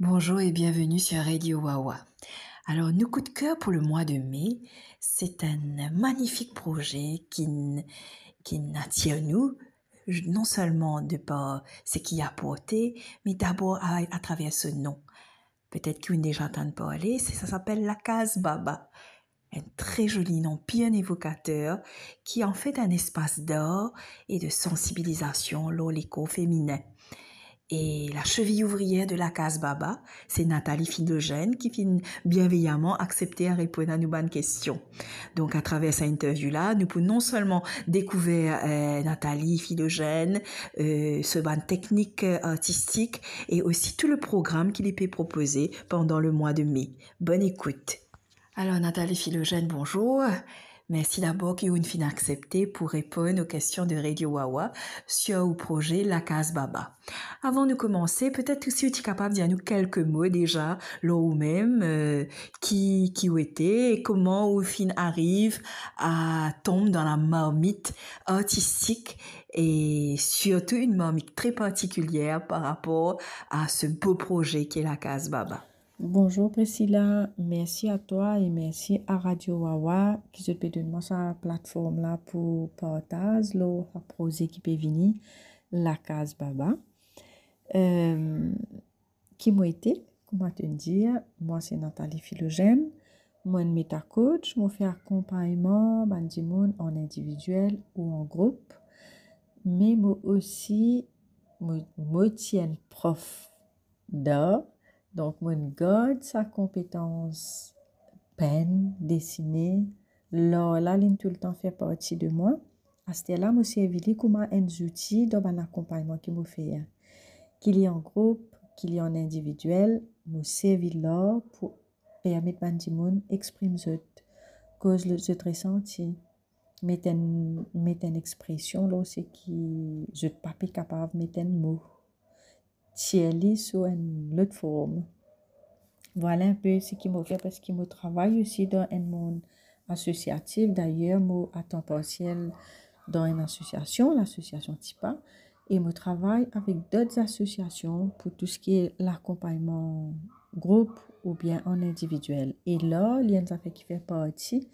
Bonjour et bienvenue sur Radio Wawa. Alors, nos coups de cœur pour le mois de mai, c'est un magnifique projet qui attire nous, non seulement de par ce qu'il a apporté, mais d'abord à travers ce nom. Peut-être que vous avez déjà entendu parler, ça s'appelle la Case Baba. Un très joli nom, bien évocateur, qui est en fait un espace d'art et de sensibilisation l'éco-féminin. Et la cheville ouvrière de la Case Baba, c'est Nathalie Philogène qui finit bienveillamment accepter à répondre à nos bonnes questions. Donc, à travers cette interview-là, nous pouvons non seulement découvrir Nathalie Philogène, ce ban technique artistique et aussi tout le programme qu'il peut proposer pendant le mois de mai. Bonne écoute. Alors, Nathalie Philogène, bonjour. Merci d'abord que vous nous accepté pour répondre aux questions de Radio Wawa sur le projet La Case Baba. Avant de commencer, peut-être si vous êtes capable de dire nous quelques mots déjà, là ou même, qui vous était et comment vous arrive à tomber dans la marmite artistique et surtout une marmite très particulière par rapport à ce beau projet qu'est La Case Baba. Bonjour Priscilla, merci à toi et merci à Radio Wawa qui se peut donner sa plateforme là pour partager le projet qui peut venir La Case Baba. Qui m'a été, comment te dire, moi c'est Nathalie Philogène, moi je suis coach, je fais accompagnement en individuel ou en groupe, mais moi aussi moi tiens prof d'art. Donc, moi, garde sa compétence peine, dessiner. La ligne tout le temps fait partie de moi. À ce là moi, servi comme un outil dans l'accompagnement qui me fait. Qu'il y ait en groupe, qu'il y ait en individuel, moi, servi là pour permettre à monde exprimer ce cause le ressenti. Mettre une expression là, c'est qui, je ne suis pas capable de mettre un mot. Tiens-les sur une autre forme. Voilà un peu ce qui m'a fait parce qu'il me travaille aussi dans un monde associatif. D'ailleurs, moi, à temps partiel dans une association, l'association TIPA, et me travaille avec d'autres associations pour tout ce qui est l'accompagnement groupe ou bien en individuel. Et là, il y a une affaire qui fait partie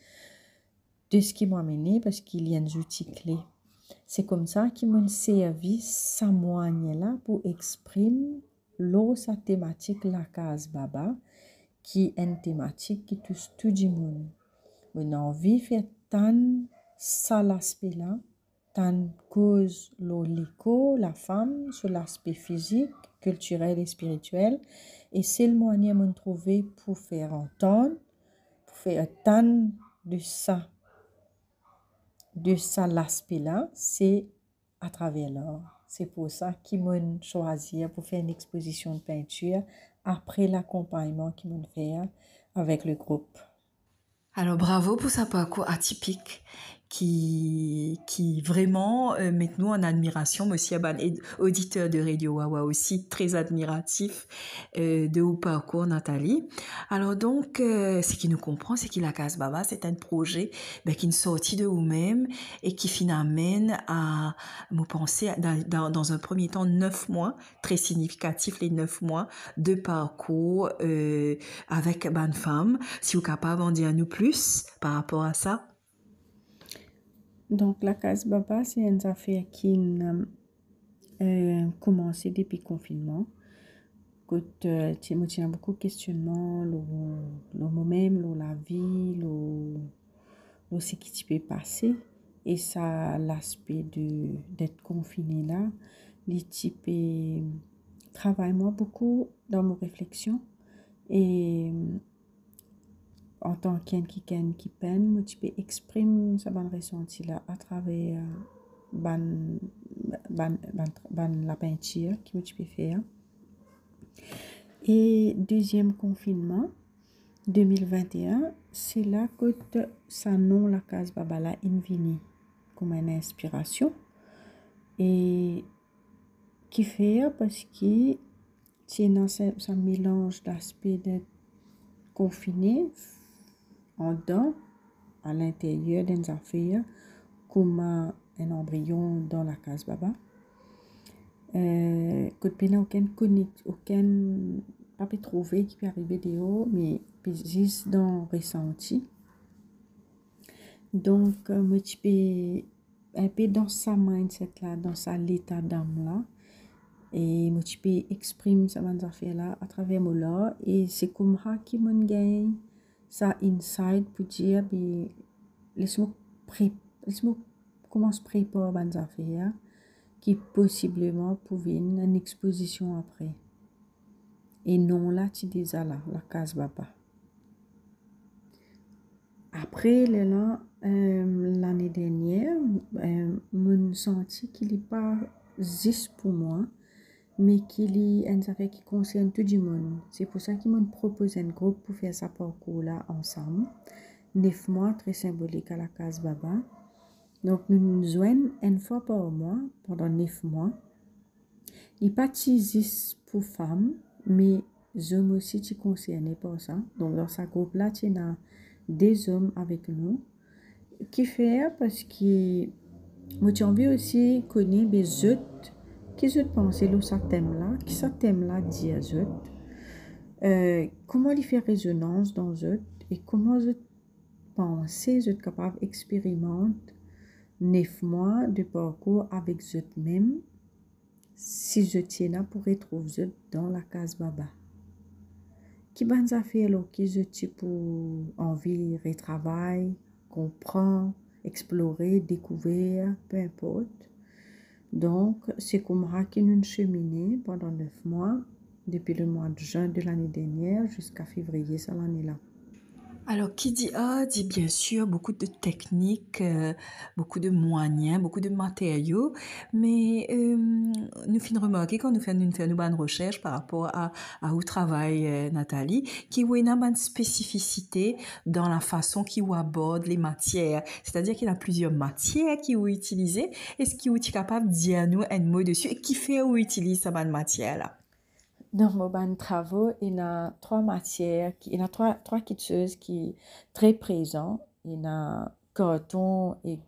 de ce qui m'a amené parce qu'il y a des outils clés. C'est comme ça qu'il m'a servi sa moigne là pour exprimer sa thématique la case baba qui est une thématique qui touche tout le monde. On a envie de faire tant ça l'aspect là, tant cause l'éco, la femme, sur l'aspect physique, culturel et spirituel. Et c'est le moyen de trouver pour faire entendre, pour faire tant de ça l'aspect là, c'est à travers l'art. C'est pour ça qu'ils m'ont choisi pour faire une exposition de peinture après l'accompagnement qu'ils m'ont fait avec le groupe. Alors bravo pour sa parcours atypique qui vraiment met nous en admiration. Monsieur Ban, auditeur de Radio Wawa aussi, très admiratif de vos parcours, Nathalie. Alors donc, ce qui nous comprend, c'est que la Case Baba, c'est un projet qui nous sortit de vous-même et qui finalement à me penser dans un premier temps 9 mois, très significatif les 9 mois de parcours avec Ban Femme. Si vous êtes capable d'en dire nous plus par rapport à ça. Donc, la Case Baba, c'est une affaire qui a commencé depuis le confinement. Écoute, tu me beaucoup de questionnements, le moi-même, la vie, ce qui peut passer. Et ça, l'aspect d'être confiné là, les types travaillent moi beaucoup dans mes réflexions. Et en tant qui peine, moi, tu peux exprimer ça bon ressenti là à travers la peinture que tu peux faire. Et deuxième confinement 2021, c'est là que ça nom la case baba là invini comme une inspiration et qui fait parce que c'est ça mélange d'aspects d'être confiné en dedans, à l'intérieur d'une affaire, comme un embryon dans la case baba. Que aucune pas pu trouver qui peut arriver vidéo, mais juste dans ressenti. Donc, moi, je peux un peu dans sa mindset là, dans sa l'état d'âme là. Et moi, je peux exprimer ça dans affaire là à travers moi là. Et c'est comme ça qui m'a gagne ça inside pour dire, laisse-moi commencer à préparer des affaires qui possiblement pouvaient une exposition après. Et non là, tu dis là, la case baba. Après, l'année dernière, je senti qu'il n'est pas juste pour moi, mais qu'il est une affaire qui concerne tout le monde. C'est pour ça qu'il m'a proposé un groupe pour faire ce parcours-là ensemble. 9 mois, très symbolique à la case baba. Donc, nous nous joignons une fois par mois, pendant 9 mois. Il n'est pas juste pour femmes, mais les hommes aussi sont concernés par ça. Donc, dans ce groupe-là, il y a des hommes avec nous. Qui fait parce que moi j'ai envie aussi connaître les autres qui se pensent là ce thème-là, qui ce thème-là dit aux autres. Comment il fait résonance dans eux et comment eux pensent, eux capables d'expérimenter 9 mois de parcours avec eux-mêmes si je tiens là pour retrouver eux dans la case baba. Qui bonnes affaires là qui je tiens pour envie retravailler, comprendre, explorer, découvrir, peu importe. Donc, c'est comme ça que nous cheminons pendant 9 mois, depuis le mois de juin de l'année dernière jusqu'à février de l'année-là. Alors, qui dit A dit bien sûr beaucoup de techniques, beaucoup de moyens, beaucoup de matériaux, mais nous finissons remarquer quand nous faisons une bonne recherche par rapport à où travaille Nathalie, qu'il y a une spécificité dans la façon qu'il aborde les matières. C'est-à-dire qu'il y a plusieurs matières qu'il utilise et ce qu'il est capable de dire nous un mot dessus et qui fait où utilise cette bonne matière-là. Dans mon travaux, il y a 3 matières, il y a 3 choses qui sont très présentes. Il y a coton et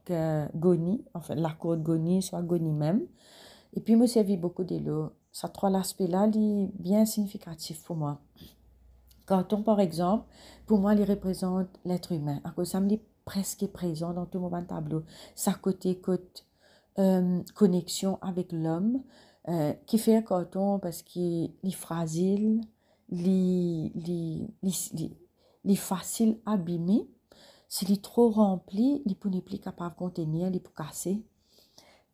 goni, enfin la côte goni, soit goni même. Et puis, moi, j'ai vu beaucoup de l'eau. Ces 3 aspects-là, sont bien significatifs pour moi. Coton, par exemple, pour moi, il représente l'être humain. À cause ça me est presque présent dans tout mon tableau. Sa côté connexion avec l'homme. Qui fait coton parce qu'il est fragile, il est facile à abîmer. S'il est trop rempli, il n'est plus capable de contenir, il peut casser.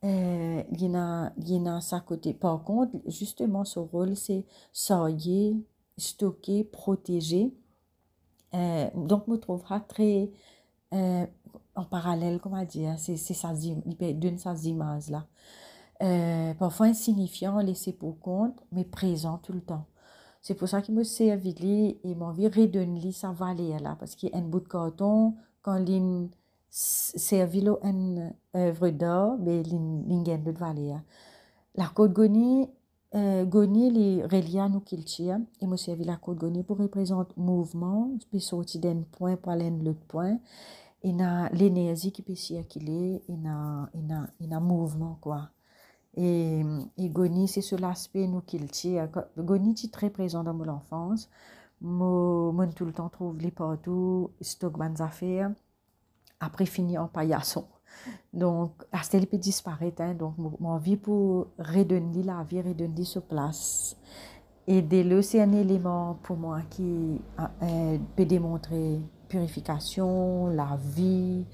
Il y a sa côté. Par contre, justement, son rôle, c'est soigner, stocker, protéger. Donc, je trouve ça très en parallèle, comment dire, il donne ces images-là. Parfois insignifiant, laissé pour compte, mais présent tout le temps. C'est pour ça qu'il me servi et m'a envie de redonner sa valeur là, parce qu'il y a un bout de carton, quand il servi une œuvre d'art, mais il gagne de valeur. La côte Goni, Goni, est reliée à nous culture, et me servi la côte Goni pour représenter mouvement, puis sortir d'un point pour aller à l'autre point. Il y a l'énergie qui peut circuler, il y a mouvement quoi. Et Goni, c'est sur l'aspect nous qu'il tire. Goni est très présent dans mon enfance. Moi, tout le temps trouve les partout, stock bonnes affaires. Après, fini en paillasson. Donc, la stèle peut disparaître. Hein, donc, mon envie pour redonner la vie, redonner sur place. Et dès là, c'est un élément pour moi qui peut démontrer purification, la vie,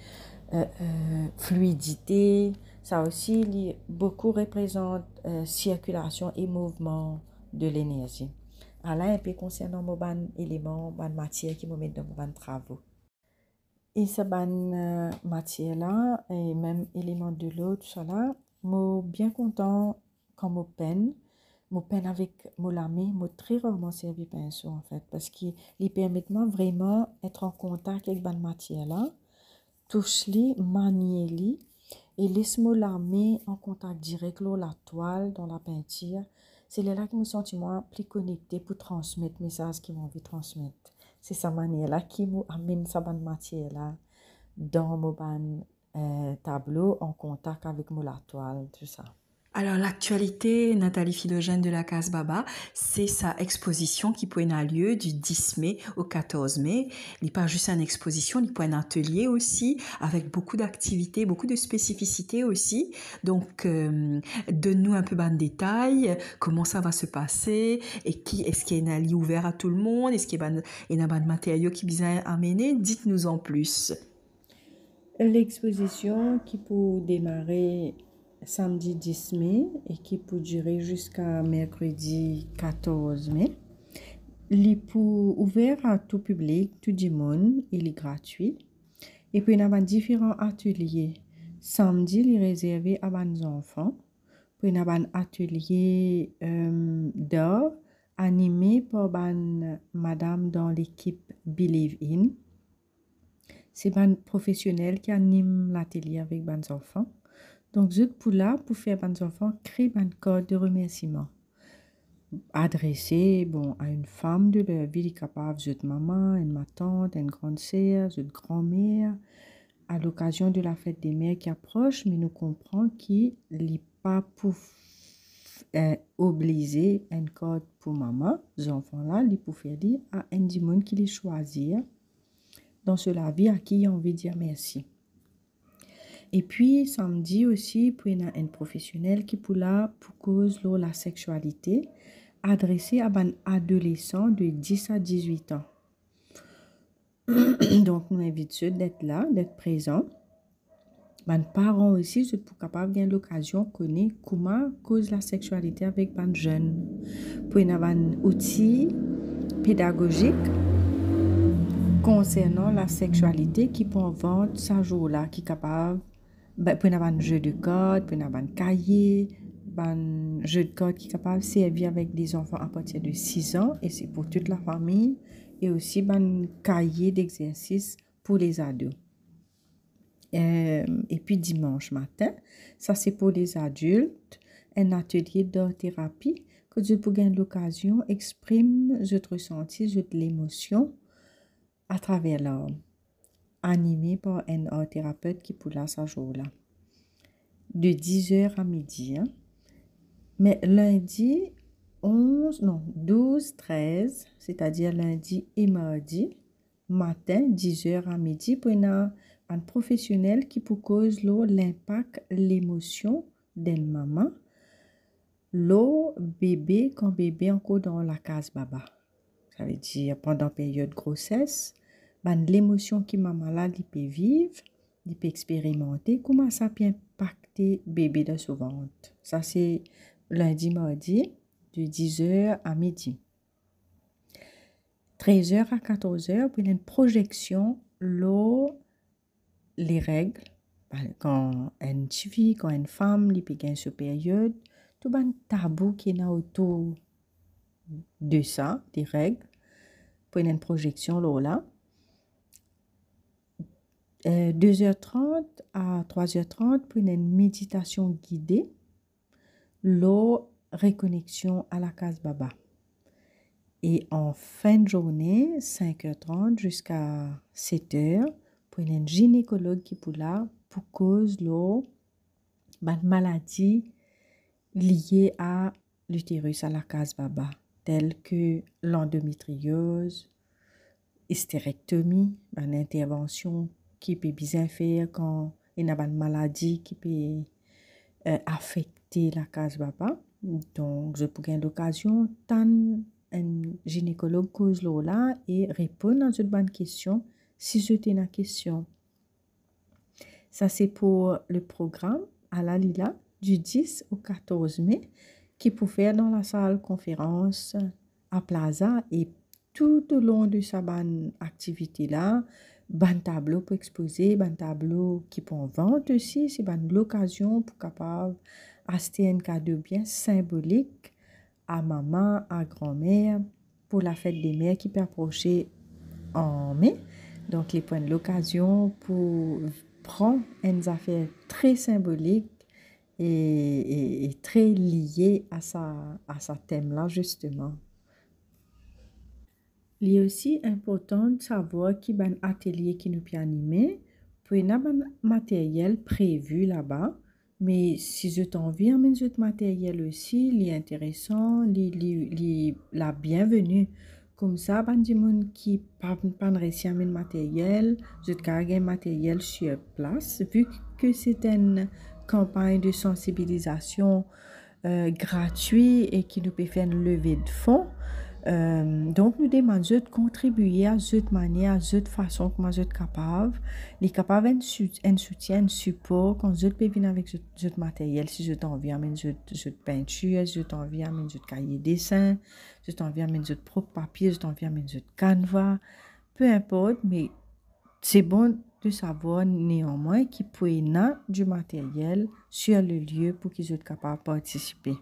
fluidité. Ça aussi, beaucoup représente circulation et mouvement de l'énergie. Alors, un peu concernant mon élément, mon matière qui me met dans mon travaux. Et ce matière-là, et même élément de l'eau, tout ça là, je suis bien content quand je peine avec mon lame, je très rarement servi pinceau en fait, parce qu'il permet vraiment être en contact avec cette matière-là, touche-li, manier-li, et laisse-moi la main en contact direct avec la toile dans la peinture. C'est là que je me sens moi plus connecté pour transmettre le message qu'ils m'ont envie de transmettre. C'est sa manière-là qui m'amène sa bonne matière-là dans mon tableau en contact avec la toile, tout ça. Alors, l'actualité, Nathalie Philogène de la Case Baba, c'est sa exposition qui peut avoir lieu du 10 mai au 14 mai. Il n'est pas juste une exposition, il peut un atelier aussi, avec beaucoup d'activités, beaucoup de spécificités aussi. Donc, donne-nous un peu de détails, comment ça va se passer, et est-ce qu'il y a un lieu ouvert à tout le monde, est-ce qu'il y a un matériau qui vient amener, dites-nous en plus. L'exposition qui peut démarrer samedi 10 mai et qui peut durer jusqu'à mercredi 14 mai. Il est ouvert à tout public, tout le monde, il est gratuit. Et puis, il y a différents ateliers. Samedi, il est réservé à les enfants. Puis, il y a un atelier d'art animé par madame dans l'équipe Believe In. C'est un professionnel qui anime l'atelier avec les enfants. Donc, je pour là, pour faire les enfants, créer un code de remerciement adressé à une femme de leur vie capable, de maman, une ma tante, une grande sœur, de grand-mère, à l'occasion de la fête des mères qui approche, mais nous comprenons qu'il n'est pas pour obliger un code pour maman. Les enfants-là, ils peuvent faire dire à un monde qui les choisir dans cela vie à qui il a envie de dire merci. Et puis, samedi aussi, puis il y a un professionnel qui pour là, pour cause de la sexualité, adressé à un adolescent de 10 à 18 ans. Donc, nous invitons d'être là, d'être présents. Les parents aussi, sont pour capable d'avoir l'occasion de connaître comment cause la sexualité avec les jeunes. Puis, il y a un outil pédagogique concernant la sexualité qui peut vendre ce jour-là, qui est capable, puis il y a un jeu de cartes, puis il y a un cahier, un jeu de cartes qui est capable de servir avec des enfants à partir de 6 ans, et c'est pour toute la famille, et aussi un cahier d'exercice pour les ados. Et puis dimanche matin, ça c'est pour les adultes, un atelier d'art-thérapie que je peux gagner l'occasion exprime votre ressenti, votre l'émotion à travers l'art, animé par un art-thérapeute qui pour là ce jour-là, de 10h à midi. Mais lundi 12, 13, c'est-à-dire lundi et mardi, matin, 10h à midi, pour un professionnel qui peut cause l'impact, l'émotion d'une maman, bébé, quand bébé encore dans la case baba. Ça veut dire pendant la période de grossesse, l'émotion que maman là, il peut vivre, il peut expérimenter, comment ça peut impacter bébé dans son ventre. Ça c'est lundi, mardi, de 10h à midi. 13h à 14h, puis il y a une projection, les règles, quand une fille, quand une femme, il peut gagner cette période, tout un tabou qui est autour de ça, des règles, puis il y a une projection là. 2h30 à 3h30, puis il y a une méditation guidée, reconnexion à la case baba. Et en fin de journée, 5h30 jusqu'à 7h, pour un gynécologue qui est là pour cause de maladie liée à l'utérus, à la case baba, telles que l'endométriose, hystérectomie, une intervention qui peut bien faire quand il y a une maladie qui peut affecter la case baba. Donc, je peux gagner l'occasion d'un gynécologue cause là et répondre à cette bonne question si c'était une question. Ça, c'est pour le programme à la Lila du 10 au 14 mai qui peut faire dans la salle conférence à Plaza et tout au long de sa bonne activité-là, ban tableau pour exposer, ban tableau qui peut en vente aussi, c'est l'occasion pour capable acheter un cadeau bien symbolique à maman, à grand-mère, pour la fête des mères qui peut approcher en mai. Donc, il prend l'occasion pour prendre une affaire très symbolique et très liée à sa thème-là, justement. Il est aussi important de savoir qu'il y a un atelier qui nous peut animer, puis il y a un matériel prévu là-bas, Mais si je t'envie, mais je matériel aussi, l'intéressant, la bienvenue. Comme ça, ben, du monde qui pas réussi à mettre matériel, je cargue matériel sur place, vu que c'est une campagne de sensibilisation gratuite et qui nous peut faire une levée de fonds. Donc, nous demandons de contribuer à cette manière, à cette façon que moi je suis capable. Les capables un soutien, un support, quand je peux venir avec ce matériel, si je t'envie à mettre cette peinture, si je t'envie à mettre ce cahier dessin, si je t'envie à mettre ce propre papier, si je t'envie à mettre ce canevas, peu importe, mais c'est bon de savoir néanmoins qu'il peut y avoir du matériel sur le lieu pour qu'ils soient capables de participer.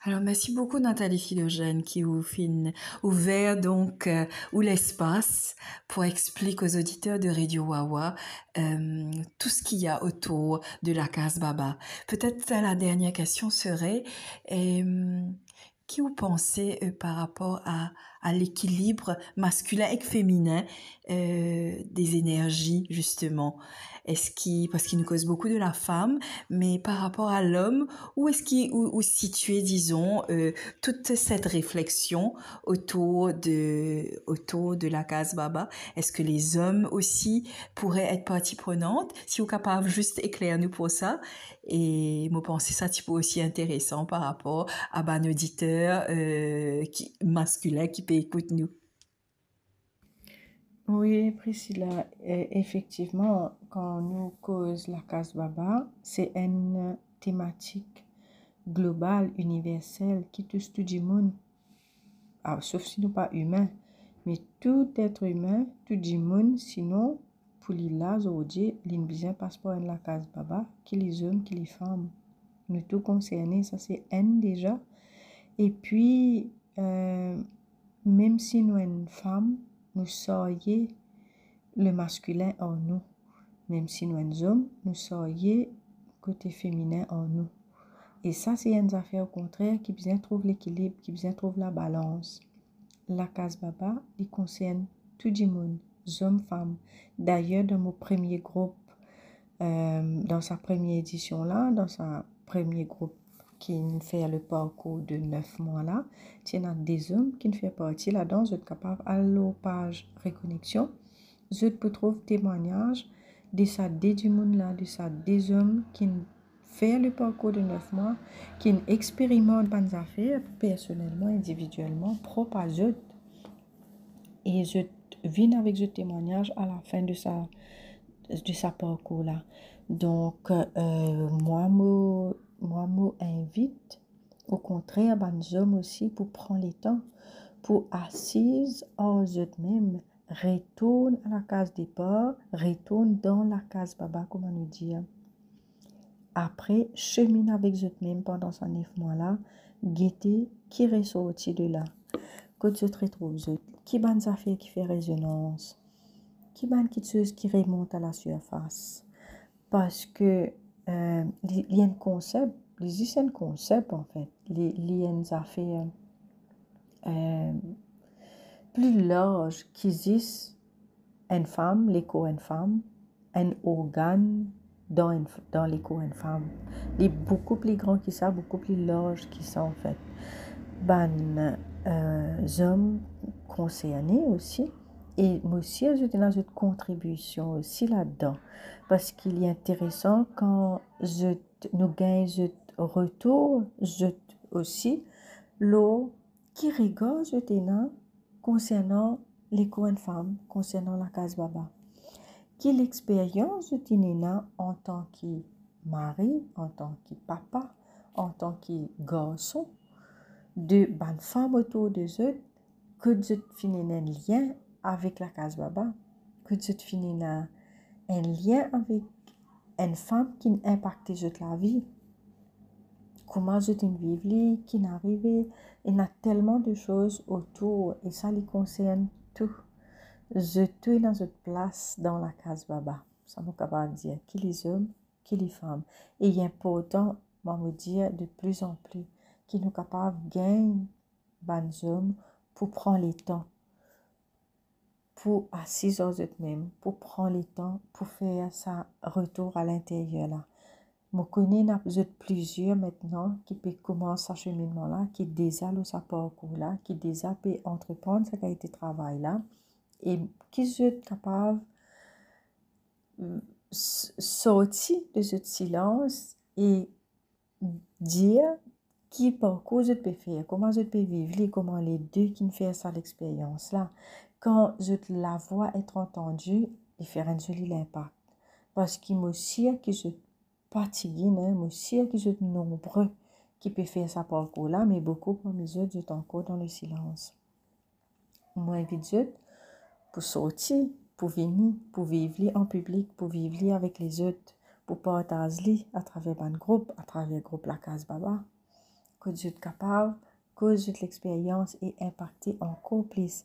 Alors, merci beaucoup Nathalie Philogène qui ouvert donc ou l'espace pour expliquer aux auditeurs de Radio Wawa tout ce qu'il y a autour de la case Baba. Peut-être la dernière question serait qui vous pensez par rapport à l'équilibre masculin et féminin des énergies justement. Parce qu'il nous cause beaucoup de la femme, mais par rapport à l'homme, où situer, disons, toute cette réflexion autour de la case Baba? Est-ce que les hommes aussi pourraient être partie prenante? Si vous êtes capable, juste éclaire-nous pour ça. Et moi, penser ça, type aussi intéressant par rapport à un auditeur masculin qui peut écouter nous. Oui, Priscilla, effectivement, quand nous cause la case Baba, c'est une thématique globale, universelle, qui touche tout le monde, sauf si nous pas humains, mais tout être humain, tout le monde, sinon, pour les là, aujourd'hui, l'in passe par la case Baba, qui les hommes, qui les femmes. Nous tout concernés, ça c'est un déjà. Et puis, même si nous sommes une femme, nous serions le masculin en nous. Même si nous sommes hommes, nous serions côté féminin en nous. Et ça, c'est une affaire au contraire qui bien trouve l'équilibre, qui bien trouve la balance. La case Baba, il concerne tout le monde, hommes, femmes. D'ailleurs, dans mon premier groupe, dans sa première édition là, dans sa premier groupe qui fait le parcours de 9 mois là, il y a des hommes qui font partie là-dedans, vous êtes capable à la page Reconnexion, vous peux trouver témoignages de ça du monde là, de ça des hommes qui fait le parcours de 9 mois, qui expérimentent des affaires personnellement, individuellement, propre à eux. Et je viens avec ce témoignage à la fin de sa parcours là. Donc, moi, invite au contraire, les hommes aussi, pour prendre le temps, pour assise en eux-mêmes, retourne à la case départ, retourne dans la case Baba, comme on nous dit. Après, chemine avec eux-mêmes pendant ces 9 mois-là, guetter qui ressorti de là. Quand je te retrouve, qui ban affaires qui fait résonance, qui ban quelque chose qui remonte à la surface. Parce que il y a un concept, c'est un concept en fait. Il y a une affaire plus large qui existe une femme, l'écho une femme, un organe dans l'écho une femme. Il est beaucoup plus grand que ça, beaucoup plus large que ça en fait. Hommes concernés aussi. Et moi aussi, ajouter dans une contribution aussi là-dedans. Parce qu'il est intéressant quand nous gagnons un retour, aussi, l'eau qui rigole, concernant les coins femmes, concernant la case Baba. Qui l'expérience de en tant que mari, en tant que papa, en tant que garçon, de bonnes femmes autour de eux, que tu finis un lien avec la case Baba, que tu finis un lien avec une femme qui impacte la vie. Comment je t'ai vécu, qui n'arrive, il y a tellement de choses autour et ça les concerne tout. Je suis dans une place dans la case Baba. Ça m'a capable de dire qui les hommes, qui les femmes. Et il est important, moi me dire de plus en plus, qui nous capables de gagner des hommes pour prendre le temps, pour assiser eux-mêmes, pour prendre le temps, pour faire ça retour à l'intérieur là. Je connais plusieurs maintenant qui peuvent commencer ce cheminement-là, qui déjà le sa parcours-là, qui déjà peuvent entreprendre ce qui a été travail-là et qui sont capables de sortir de ce silence et dire qui parcours je peux faire, comment je peux vivre, comment les deux qui font ça l'expérience-là. Quand je la vois être entendue, il fait un joli impact. Parce qu'il me sûr que je fatigué, me sûr que je nombreux qui peuvent faire ça parcours-là, mais beaucoup parmi les autres, sont encore dans le silence. Moi, invite pour sortir, pour venir, pour vivre en public, pour vivre avec les autres, pour partager à travers un groupe, à travers le groupe La Case Baba. Que Dieu est capable, que Dieu l'expérience et impacter encore plus.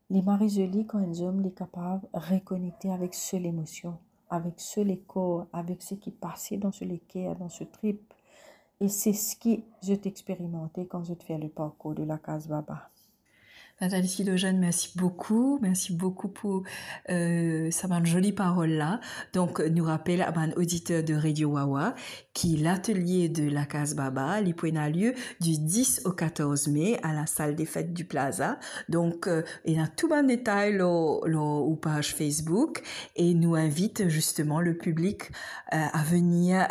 Les maris jolis quand un homme est capable de reconnecter avec seule émotion, avec seul corps, avec ce qui passait dans ce cœur, dans ce trip. Et c'est ce que je t'ai expérimenté quand je te fais le parcours de La Case Baba. Nathalie Philogène, merci beaucoup pour cette jolie parole-là. Donc, nous rappelle à un auditeur de Radio Wawa qui l'atelier de la Case Baba, il a lieu du 10 au 14 mai à la salle des fêtes du Plaza. Donc, il y a tout bon détail au page Facebook et nous invite justement le public à venir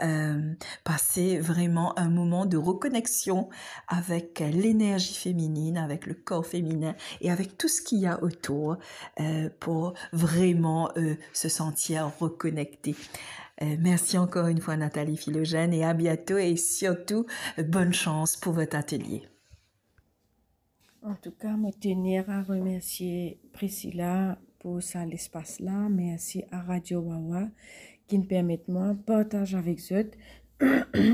passer vraiment un moment de reconnexion avec l'énergie féminine, avec le corps féminin et avec tout ce qu'il y a autour pour vraiment se sentir reconnecté. Merci encore une fois Nathalie Philogène et à bientôt et surtout bonne chance pour votre atelier. En tout cas, je tenir à remercier Priscilla pour ça l'espace-là. Merci à Radio Wawa qui nous permet de partager avec eux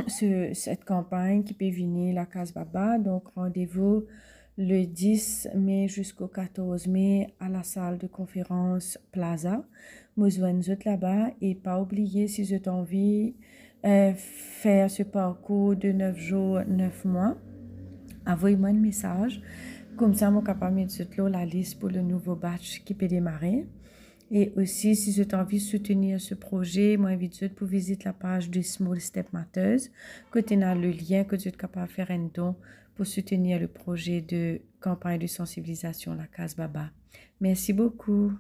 cette campagne qui peut venir la Case Baba. Donc, rendez-vous le 10 mai jusqu'au 14 mai à la salle de conférence Plaza. Nous joignons là-bas et pas oublier si vous avez envie de faire ce parcours de 9 jours, 9 mois, envoyez-moi un message. Comme ça, je suis capable de mettre la liste pour le nouveau batch qui peut démarrer. Et aussi, si vous avez envie de soutenir ce projet, moi, invite pour visiter la page du Small Step Matters. Côté dans le lien que vous êtes capable de faire un don pour soutenir le projet de campagne de sensibilisation La Case Baba. Merci beaucoup.